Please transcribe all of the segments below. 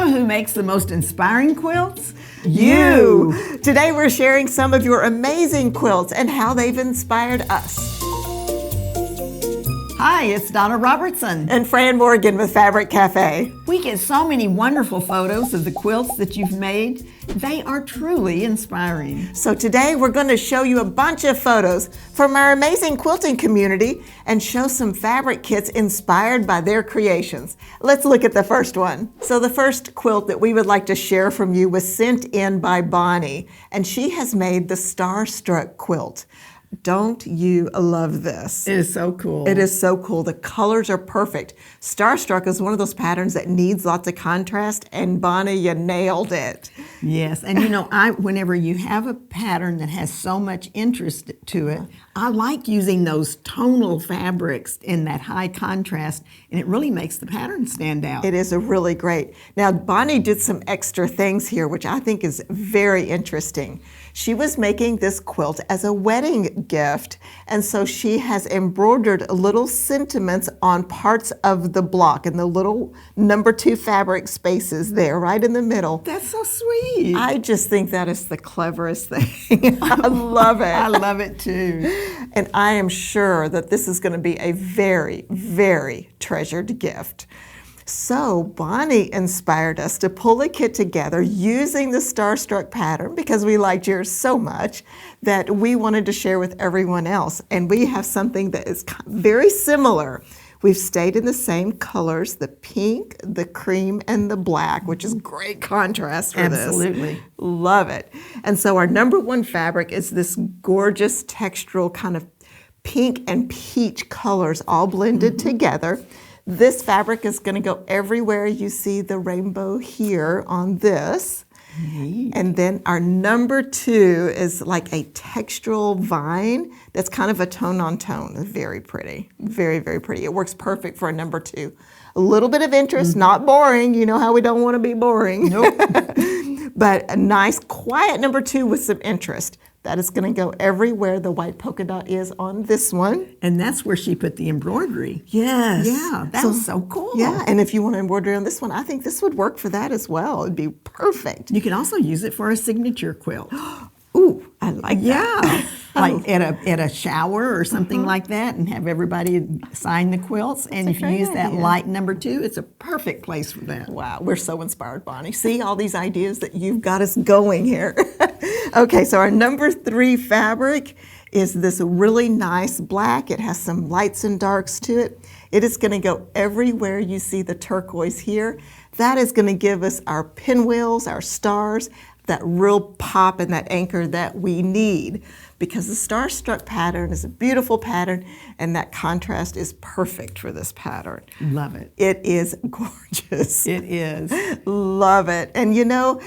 know who makes the most inspiring quilts? You! Today we're sharing some of your amazing quilts and how they've inspired us. Hi, it's Donna Robertson. And Fran Morgan with Fabric Café. We get so many wonderful photos of the quilts that you've made. They are truly inspiring. So today we're going to show you a bunch of photos from our amazing quilting community and show some fabric kits inspired by their creations. Let's look at the first one. So the first quilt that we would like to share from you was sent in by Bonnie, and she has made the Starstruck quilt. Don't you love this? It is so cool. It is so cool. The colors are perfect. Starstruck is one of those patterns that needs lots of contrast, and Bonnie, you nailed it. Yes, and you know, whenever you have a pattern that has so much interest to it, I like using those tonal fabrics in that high contrast, and it really makes the pattern stand out. It is really great. Now, Bonnie did some extra things here, which I think is very interesting. She was making this quilt as a wedding gift, and so she has embroidered little sentiments on parts of the block and the little #2 fabric spaces there, right in the middle. That's so sweet. I just think that is the cleverest thing. I love it. I love it too. And I am sure that this is going to be a very, very treasured gift. So Bonnie inspired us to pull a kit together using the Starstruck pattern because we liked yours so much that we wanted to share with everyone else. And we have something that is very similar. We've stayed in the same colors, the pink, the cream, and the black, which is great contrast for this. Absolutely. Love it. And so our #1 fabric is this gorgeous textural kind of pink and peach colors all blended together. This fabric is going to go everywhere you see the rainbow here on this. Neat. And then our #2 is like a textural vine that's kind of a tone on tone. Very pretty. Very, very pretty. It works perfect for a #2. A little bit of interest, not boring. You know how we don't want to be boring. Nope. But a nice, quiet #2 with some interest. That is going to go everywhere the white polka dot is on this one. And that's where she put the embroidery. Yes. Yeah, that's so cool. Yeah, and if you want to embroider on this one, I think this would work for that as well. It'd be perfect. You can also use it for a signature quilt. Ooh, I like that. Yeah, like at a shower or something like that, and have everybody sign the quilts. And if you use that light #2, it's a perfect place for that. Wow, we're so inspired, Bonnie. See all these ideas that you've got us going here. Okay, so our #3 fabric is this really nice black. It has some lights and darks to it. It is going to go everywhere you see the turquoise here. That is going to give us our pinwheels, our stars, that real pop and that anchor that we need, because the Starstruck pattern is a beautiful pattern and that contrast is perfect for this pattern. Love it. It is gorgeous. It is. Love it. And you know,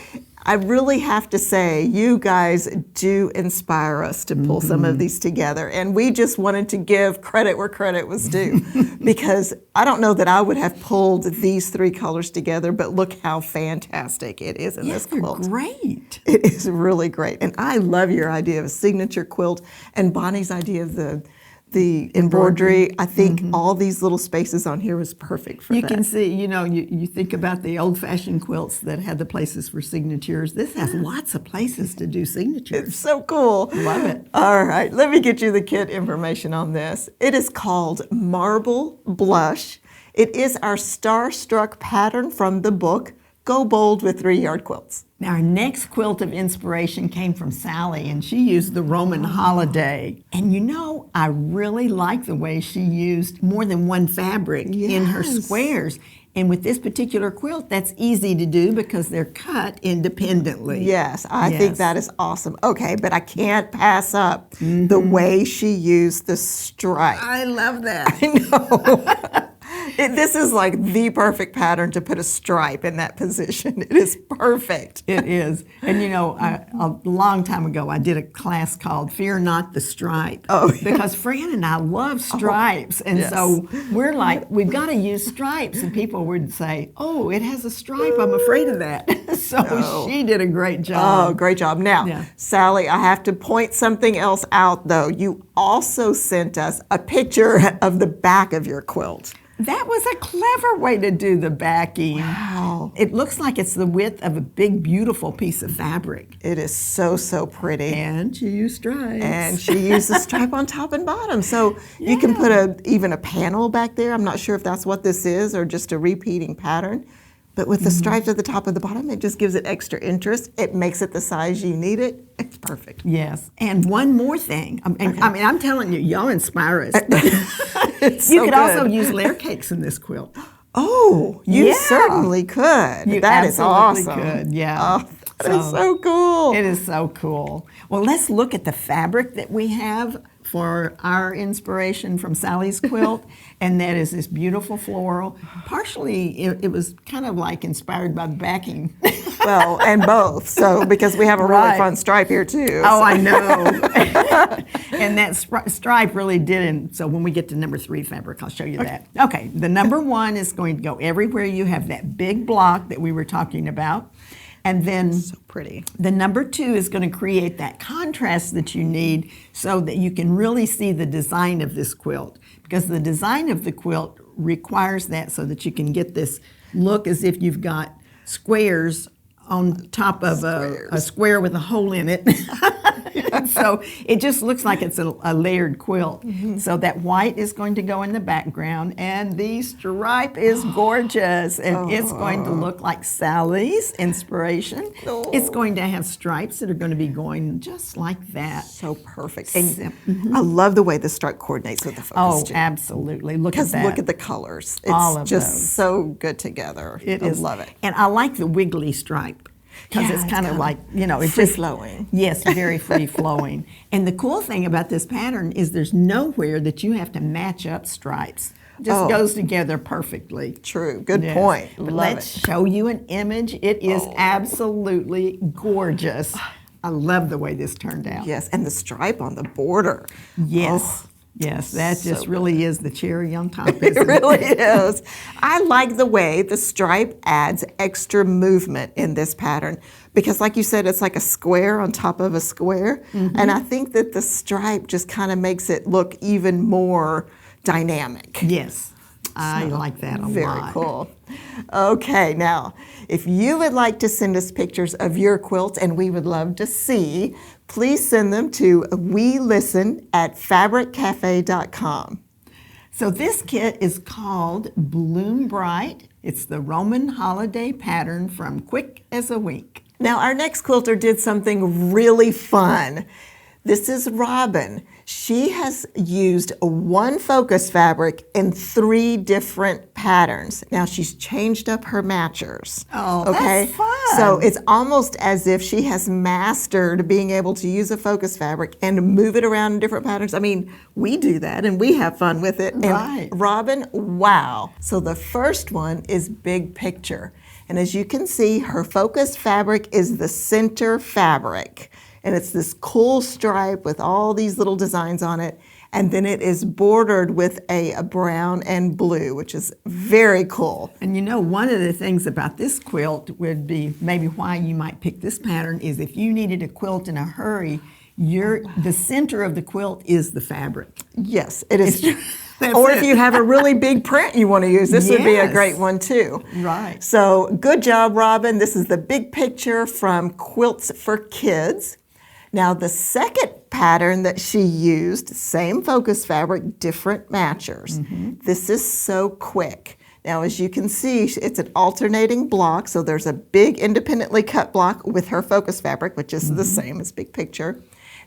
I really have to say, you guys do inspire us to pull some of these together. And we just wanted to give credit where credit was due. Because I don't know that I would have pulled these 3 colors together, but look how fantastic it is in this quilt. They're great. It is really great. And I love your idea of a signature quilt and Bonnie's idea of the embroidery. I think all these little spaces on here was perfect for that. You can see, you know, you think about the old-fashioned quilts that had the places for signatures. This has lots of places to do signatures. It's so cool. Love it. All right, let me get you the kit information on this. It is called Marble Blush. It is our Starstruck pattern from the book Go Bold with 3-Yard Quilts. Now, our next quilt of inspiration came from Sally, and she used the Roman holiday. And you know, I really like the way she used more than one fabric in her squares. And with this particular quilt, that's easy to do because they're cut independently. Yes, I think that is awesome. Okay, but I can't pass up the way she used the stripe. I love that. I know. This is like the perfect pattern to put a stripe in that position. It is perfect. It is. And you know, a long time ago, I did a class called Fear Not the Stripe. Oh, because Fran and I love stripes. And so we're like, we've got to use stripes. And people would say, oh, it has a stripe. I'm afraid of that. So she did a great job. Oh, great job. Now, Sally, I have to point something else out, though. You also sent us a picture of the back of your quilt. That was a clever way to do the backing. Wow. It looks like it's the width of a big, beautiful piece of fabric. It is so, so pretty. And she used stripes. And she used a stripe on top and bottom. So you can put even a panel back there. I'm not sure if that's what this is or just a repeating pattern. But with the stripes at the top and the bottom, it just gives it extra interest. It makes it the size you need it. It's perfect. Yes. And one more thing. I mean, I'm telling you, y'all inspire us. It's You so could good. also use layer cakes in this quilt. Oh, you Yeah. certainly could. You That is absolutely awesome. could, yeah. Oh, that is so cool. It is so cool. Well, let's look at the fabric that we have for our inspiration from Sally's quilt, and that is this beautiful floral. Partially, it was kind of like inspired by the backing. Well, and both. So, because we have a really Right. fun stripe here too. Oh, I know. And that stripe really didn't. So when we get to number 3 fabric, I'll show you that. Okay, the number 1 is going to go everywhere you have that big block that we were talking about. And then So pretty. the number 2 is going to create that contrast that you need so that you can really see the design of this quilt. Because the design of the quilt requires that so that you can get this look as if you've got squares on top of a square with a hole in it. So it just looks like it's a layered quilt. So that white is going to go in the background, and the stripe is gorgeous, and it's going to look like Sally's inspiration. It's going to have stripes that are going to be going just like that. So perfect. And I love the way the stripe coordinates with the focus Oh, too. absolutely. Look at Because that. look at the colors. It's All of just those. so good together. It I is. love it. And I like the wiggly stripe. Because Yeah, it's it's kind of kinda like, it's free-flowing. Yes, very free flowing. And the cool thing about this pattern is there's nowhere that you have to match up stripes. It just goes together perfectly. True. Good Yes. point. But Love let's it. show you an image. It is absolutely gorgeous. I love the way this turned out. Yes, and the stripe on the border. Yes. Oh, Yes, that so just really is the cherry on top, it isn't really is. I like the way the stripe adds extra movement in this pattern because, like you said, it's like a square on top of a square. And I think that the stripe just kind of makes it look even more dynamic. Yes, I like that a lot. Very cool. Okay, now, if you would like to send us pictures of your quilt, and we would love to see, please send them to welisten@fabriccafe.com. So this kit is called Bloom Bright. It's the Roman holiday pattern from Quick as a Wink. Now, our next quilter did something really fun. This is Robin. She has used one focus fabric in 3 different patterns. Now, she's changed up her matchers. Oh, that's fun. So it's almost as if she has mastered being able to use a focus fabric and move it around in different patterns. I mean, we do that and we have fun with it. Right. And Robin, wow. So the first one is Big Picture. And as you can see, her focus fabric is the center fabric. And it's this cool stripe with all these little designs on it. And then it is bordered with a brown and blue, which is very cool. And one of the things about this quilt would be maybe why you might pick this pattern is if you needed a quilt in a hurry, the center of the quilt is the fabric. Yes, it is. That's Or it. if you have a really big print you want to use, this would be a Yes. great one too. Right. So good job, Robin. This is the Big Picture from Quilts for Kids. Now the second pattern that she used, same focus fabric, different matchers. This is so quick. Now as you can see, it's an alternating block, so there's a big independently cut block with her focus fabric, which is the same as Big Picture.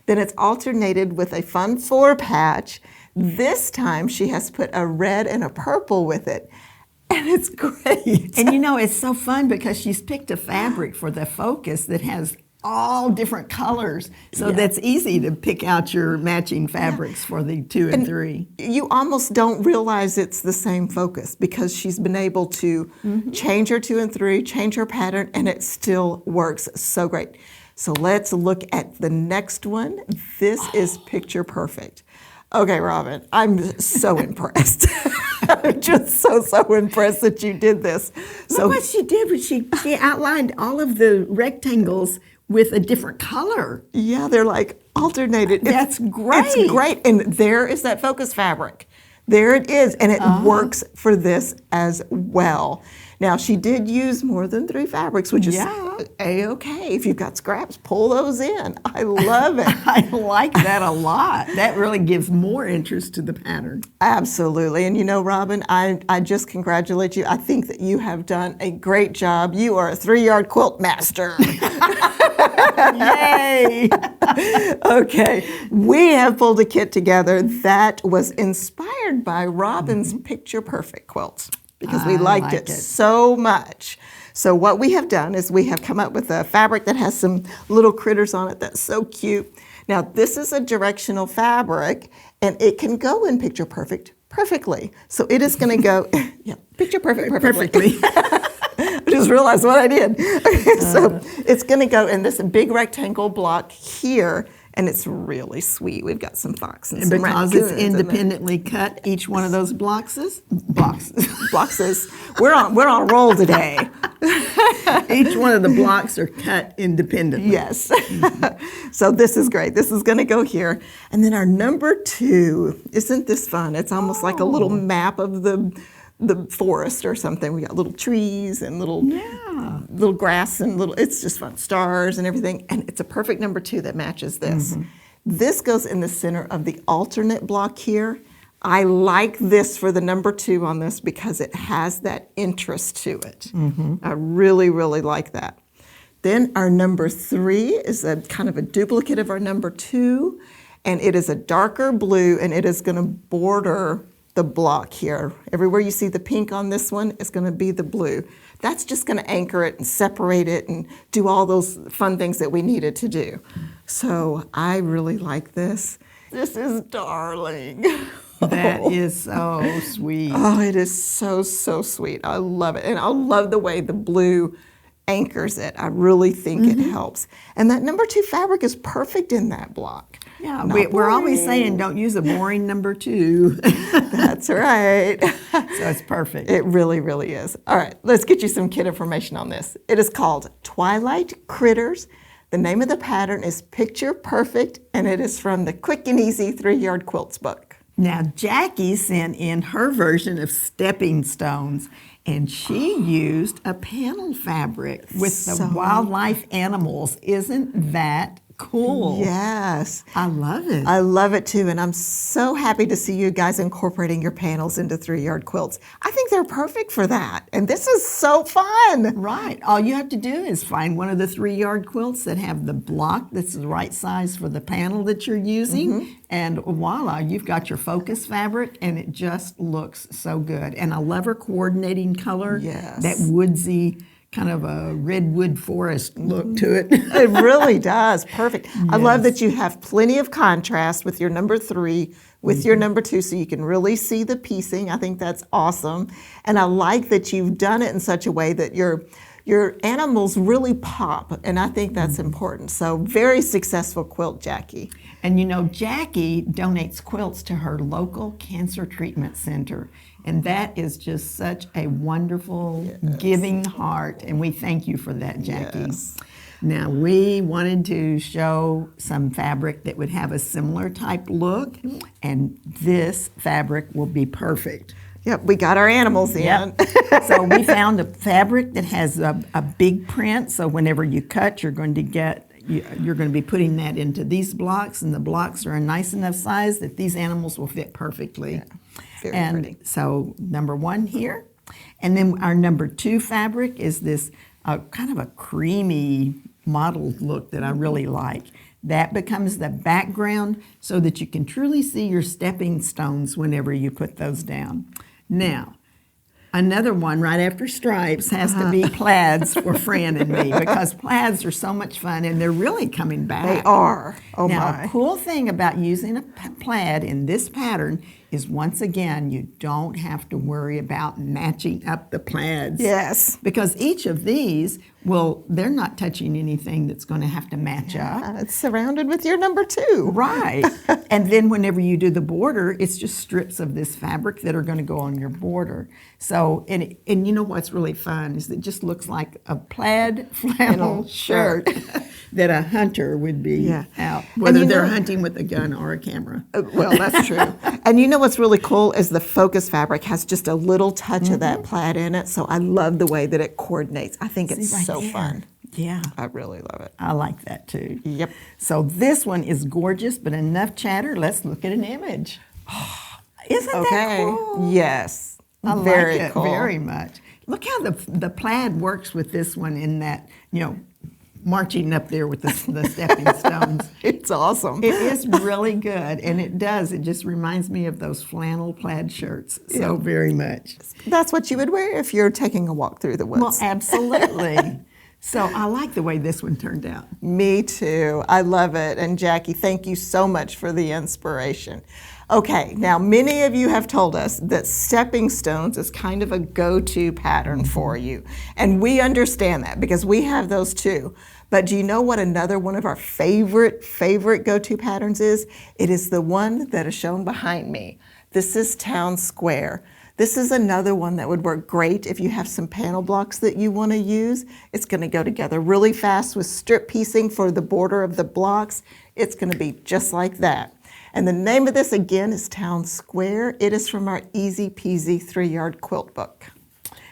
Then it's alternated with a Fun 4 patch. This time she has put a red and a purple with it. And it's great. And it's so fun because she's picked a fabric for the focus that has all different colors. So that's easy to pick out your matching fabrics for the 2 and 3. You almost don't realize it's the same focus because she's been able to change her 2 and 3, change her pattern, and it still works so great. So let's look at the next one. This is picture perfect. Okay, Robin, I'm so impressed. I'm just so impressed that you did this. So what she did was she outlined all of the rectangles with a different color. Yeah, they're like alternated. That's great. It's great. And there is that focus fabric. There it is, and it works for this as well. Now, she did use more than 3 fabrics, which is A-okay. If you've got scraps, pull those in. I love it. I like that a lot. That really gives more interest to the pattern. Absolutely. And you know, Robin, I just congratulate you. I think that you have done a great job. You are a 3-yard quilt master. Yay! Okay, we have pulled a kit together that was inspired by Robin's Picture Perfect quilts because we liked it so much. So what we have done is we have come up with a fabric that has some little critters on it that's so cute. Now this is a directional fabric and it can go in Picture Perfect perfectly. So it is going to go, Picture Perfect perfectly. I just realized what I did. Okay, so it's going to go in this big rectangle block here, and it's really sweet. We've got some fox and some because it's raccoons independently cut, each one of those boxes. We're on a roll today. Each one of the blocks are cut independently. Yes. So this is great. This is going to go here. And then our number 2, isn't this fun? It's almost like a little map of the forest or something. We got little trees and little grass and it's just fun, stars and everything. And it's a perfect number 2 that matches this. This goes in the center of the alternate block here. I like this for the number 2 on this because it has that interest to it. I really, really like that. Then our number 3 is a kind of a duplicate of our number 2, and it is a darker blue, and it is going to border the block here. Everywhere you see the pink on this one is going to be the blue. That's just going to anchor it and separate it and do all those fun things that we needed to do. So I really like this. This is darling. That is so sweet. Oh, it is so, so sweet. I love it. And I love the way the blue anchors it. I really think it helps. And that number 2 fabric is perfect in that block. Yeah, we're always saying don't use a boring number 2. That's right. So it's perfect. It really, really is. All right, let's get you some kit information on this. It is called Twilight Critters. The name of the pattern is Picture Perfect, and it is from the Quick and Easy 3-Yard Quilts book. Now, Jackie sent in her version of stepping stones, and she used a panel fabric with the wildlife animals. Isn't that cool? Yes. I love it. I love it too, and I'm so happy to see you guys incorporating your panels into 3-yard quilts. I think they're perfect for that, and this is so fun. Right. All you have to do is find one of the 3-yard quilts that have the block that's the right size for the panel that you're using, and voila, you've got your focus fabric, and it just looks so good. And I love her coordinating color, that woodsy, kind of a redwood forest look to it. It really does. Perfect. I love that you have plenty of contrast with your number 3 with your number 2 so you can really see the piecing. I think that's awesome. And I like that you've done it in such a way that your animals really pop, and I think that's important. So very successful quilt, Jackie. And you know, Jackie donates quilts to her local cancer treatment center. And that is just such a wonderful, giving heart. And we thank you for that, Jackie. Yes. Now, we wanted to show some fabric that would have a similar type look. And this fabric will be perfect. Yep, we got our animals in. Yep. So we found a fabric that has a big print. So whenever you cut, you're going to be putting that into these blocks, and the blocks are a nice enough size that these animals will fit perfectly. Yeah, very pretty. So number 1 here. And then our number 2 fabric is this kind of a creamy mottled look that I really like. That becomes the background so that you can truly see your stepping stones whenever you put those down. Now, another one right after stripes has to be plaids for Fran and me, because plaids are so much fun and they're really coming back. They are. Oh now, my. a cool thing about using a plaid in this pattern is, once again, you don't have to worry about matching up the plaids. Yes. Because each of these they're not touching anything that's going to have to match up. It's surrounded with your number 2. Right. And then whenever you do the border, it's just strips of this fabric that are going to go on your border. So, and you know what's really fun is it just looks like a plaid flannel shirt. that a hunter would be Yeah. out, whether you they're know- hunting with a gun or a camera. Well, that's true. And you know what's really cool is the focus fabric has just a little touch of that plaid in it. So I love the way that it coordinates. I think it's See, right so there. fun. Yeah. I really love it. I like that too. Yep. So this one is gorgeous, but enough chatter. Let's look at an image. Isn't Okay. that cool? Yes. I Very like it cool. very much. Look how the plaid works with this one in that, marching up there with the stepping stones. It's awesome. It is really good, and it does. It just reminds me of those flannel plaid shirts so very much. That's what you would wear if you're taking a walk through the woods. Well, absolutely. So I like the way this one turned out. Me too. I love it. And Jackie, thank you so much for the inspiration. Okay, now many of you have told us that stepping stones is kind of a go-to pattern for you. And we understand that because we have those too. But do you know what another one of our favorite go-to patterns is? It is the one that is shown behind me. This is Town Square. This is another one that would work great if you have some panel blocks that you want to use. It's going to go together really fast with strip piecing for the border of the blocks. It's going to be just like that. And the name of this again is Town Square. It is from our Easy Peasy 3-yard quilt book.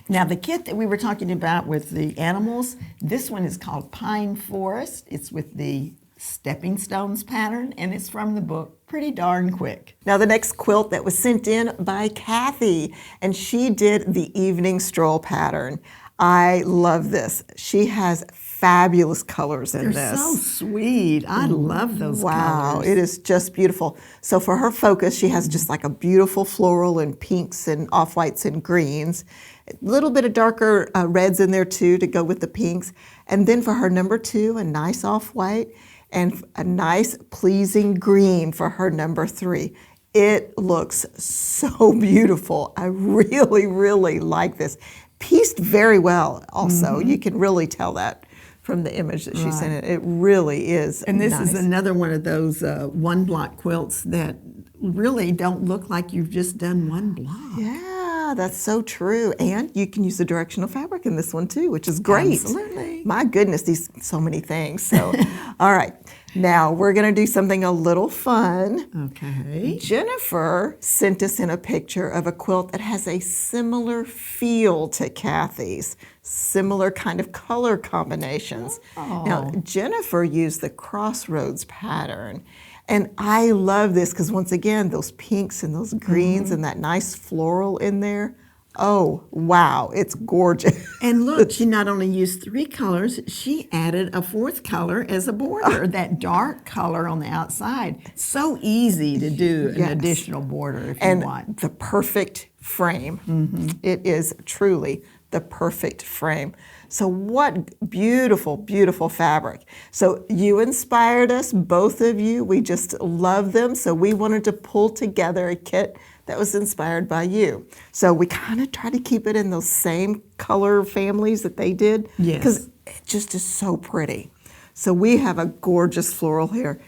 Now the kit that we were talking about with the animals, this one is called Pine Forest. It's with the Stepping Stones pattern, and it's from the book Pretty Darn Quick. Now the next quilt that was sent in by Kathy, and she did the Evening Stroll pattern. I love this. She has fabulous colors in They're this. so sweet. I love those Wow, colors. it is just beautiful. So for her focus, she has just like a beautiful floral in pinks and off-whites and greens. A little bit of darker reds in there too to go with the pinks. And then for her number 2, a nice off-white and a nice pleasing green for her number 3. It looks so beautiful. I really, really like this. Pieced very well also. You can really tell that from the image that she sent in. It really is And this nice. is another one of those one block quilts that really don't look like you've just done one block. Yeah, that's so true. And you can use the directional fabric in this one too, which is great. Absolutely. My goodness, these so many things. So, all right. Now we're going to do something a little fun. Okay. Jennifer sent us in a picture of a quilt that has a similar feel to Kathy's, similar kind of color combinations. Now, Jennifer used the Crossroads pattern. And I love this because once again, those pinks and those greens and that nice floral in there. Oh, wow, it's gorgeous. And look, she not only used 3 colors, she added a 4th color as a border, that dark color on the outside. So easy to do an Yes. additional border if And you want. the perfect frame. It is truly the perfect frame. So what beautiful, beautiful fabric. So you inspired us, both of you. We just love them. So we wanted to pull together a kit that was inspired by you. So we kind of try to keep it in those same color families that they did. Yes. Because it just is so pretty. So we have a gorgeous floral here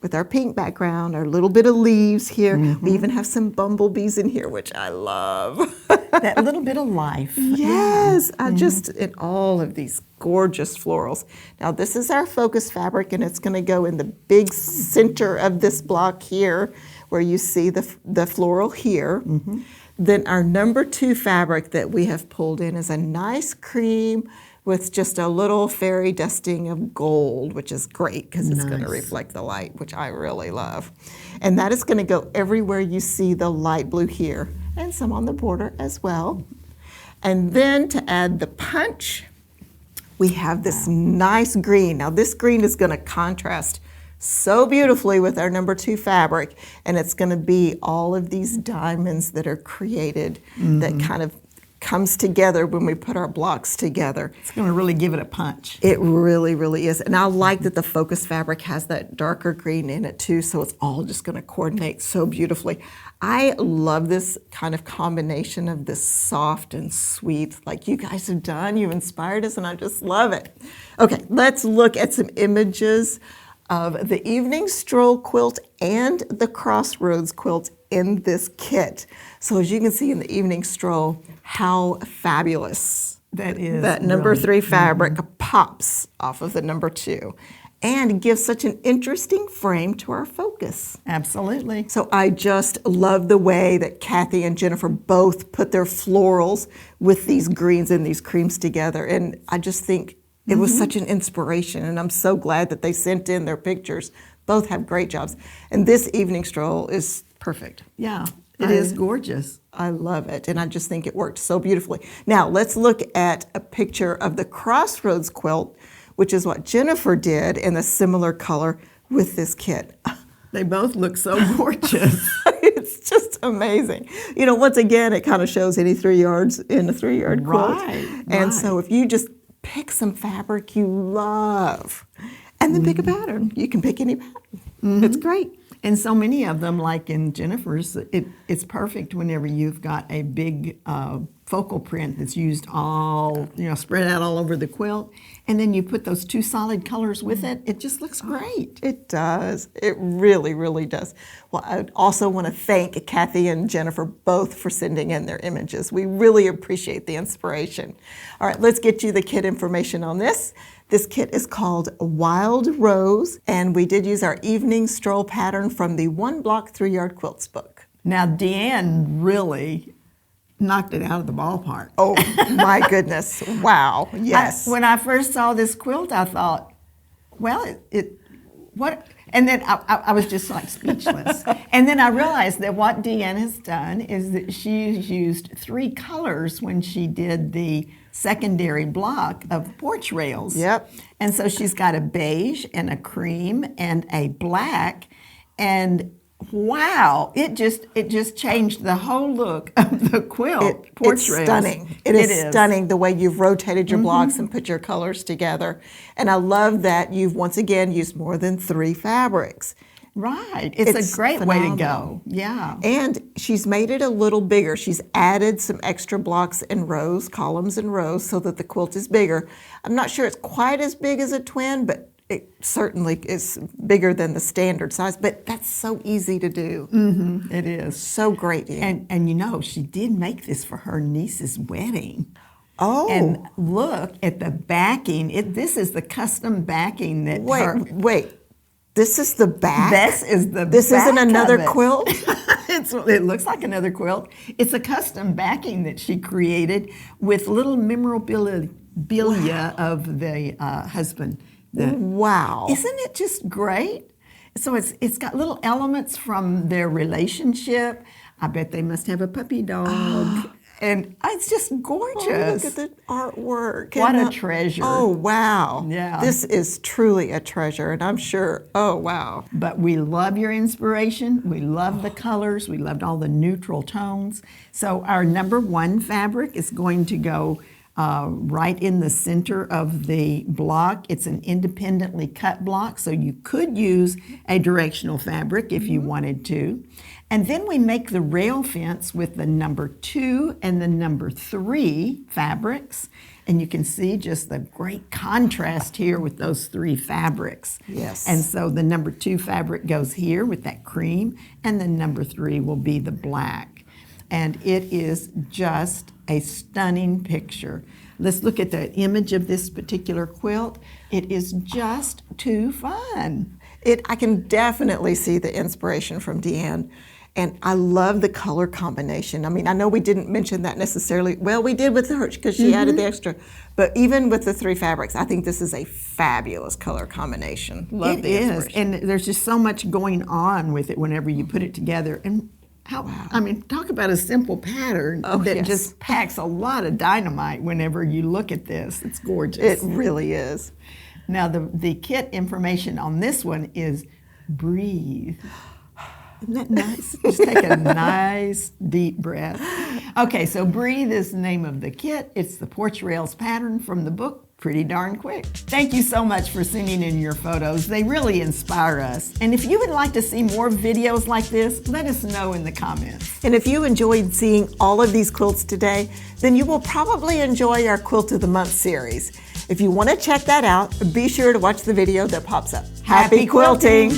with our pink background, our little bit of leaves here. We even have some bumblebees in here, which I love. That little bit of life. Yes, I just, in all of these gorgeous florals. Now this is our focus fabric, and it's gonna go in the big center of this block here, where you see the floral here. Then our number 2 fabric that we have pulled in is a nice cream with just a little fairy dusting of gold, which is great because it's gonna reflect the light, which I really love. And that is gonna go everywhere you see the light blue here, and some on the border as well. And then to add the punch, we have this nice green. Now this green is gonna contrast so beautifully with our number 2 fabric, and it's gonna be all of these diamonds that are created that kind of comes together when we put our blocks together. It's going to really give it a punch. It really, really is. And I like that the focus fabric has that darker green in it too, so it's all just gonna coordinate so beautifully. I love this kind of combination of this soft and sweet, like you guys have done. You've inspired us, and I just love it. Okay, let's look at some images of the Evening Stroll quilt and the Crossroads quilt in this kit. So as you can see in the Evening Stroll, how fabulous That is that number really- 3 fabric pops off of the number 2. and gives such an interesting frame to our focus. Absolutely. So I just love the way that Kathy and Jennifer both put their florals with these greens and these creams together. And I just think it was such an inspiration. And I'm so glad that they sent in their pictures. Both have great jobs. And this evening stroll is perfect. Yeah, it is gorgeous. I love it. And I just think it worked so beautifully. Now let's look at a picture of the Crossroads quilt, which is what Jennifer did in a similar color with this kit. They both look so gorgeous. It's just amazing. You know, once again, it kind of shows any 3 yards in a 3-yard quilt. Right. And so if you just pick some fabric you love and then pick a pattern, you can pick any pattern. It's great. And so many of them, like in Jennifer's, it's perfect whenever you've got a big focal print that's used all, spread out all over the quilt. And then you put those 2 solid colors with it. It just looks great. It does. It really, really does. Well, I also want to thank Kathy and Jennifer both for sending in their images. We really appreciate the inspiration. All right, let's get you the kit information on this. This kit is called Wild Rose, and we did use our evening stroll pattern from the 1 Block 3-Yard Quilts book. Now, Deanne really knocked it out of the ballpark. Oh, my goodness. Wow. Yes. When I first saw this quilt, I thought, well, what? And then I was just like speechless. And then I realized that what Deanne has done is that she's used 3 colors when she did the secondary block of porch rails. Yep. And so she's got a beige and a cream and a black, and wow, it just changed the whole look of the quilt. Porch it's rails. Stunning. It is stunning the way you've rotated your blocks and put your colors together. And I love that you've once again used more than 3 fabrics. Right. It's a great way to go. Yeah. And she's made it a little bigger. She's added some extra blocks and rows, columns and rows, so that the quilt is bigger. I'm not sure it's quite as big as a twin, but it certainly is bigger than the standard size. But that's so easy to do. It is. So great. Yeah. And she did make this for her niece's wedding. Oh. And look at the backing. This is the custom backing that Wait. This is the back? This is the This back isn't another of it. quilt? It looks like another quilt. It's a custom backing that she created with little memorabilia of the husband. Wow. Isn't it just great? So it's got little elements from their relationship. I bet they must have a puppy dog. And it's just gorgeous. Oh, look at the artwork. What a treasure. Oh, wow. Yeah. This is truly a treasure, and I'm sure, oh, wow. But we love your inspiration. We love the colors. We loved all the neutral tones. So our number 1 fabric is going to go right in the center of the block. It's an independently cut block, so you could use a directional fabric if you wanted to. And then we make the rail fence with the number 2 and the number 3 fabrics. And you can see just the great contrast here with those 3 fabrics. Yes. And so the number 2 fabric goes here with that cream, and the number 3 will be the black. And it is just a stunning picture. Let's look at the image of this particular quilt. It is just too fun. I can definitely see the inspiration from Deanne. And I love the color combination. I mean, I know we didn't mention that necessarily. Well, we did with hers because she added the extra. But even with the 3 fabrics, I think this is a fabulous color combination. Love the inspiration. And there's just so much going on with it whenever you put it together. And I mean, talk about a simple pattern that just packs a lot of dynamite whenever you look at this. It's gorgeous. It really is. Now, the kit information on this one is breathe. Isn't that nice? Just take a nice deep breath. Okay, so Breathe is the name of the kit. It's the porch rails pattern from the book Pretty Darn Quick. Thank you so much for sending in your photos. They really inspire us. And if you would like to see more videos like this, let us know in the comments. And if you enjoyed seeing all of these quilts today, then you will probably enjoy our Quilt of the Month series. If you want to check that out, be sure to watch the video that pops up. Happy quilting!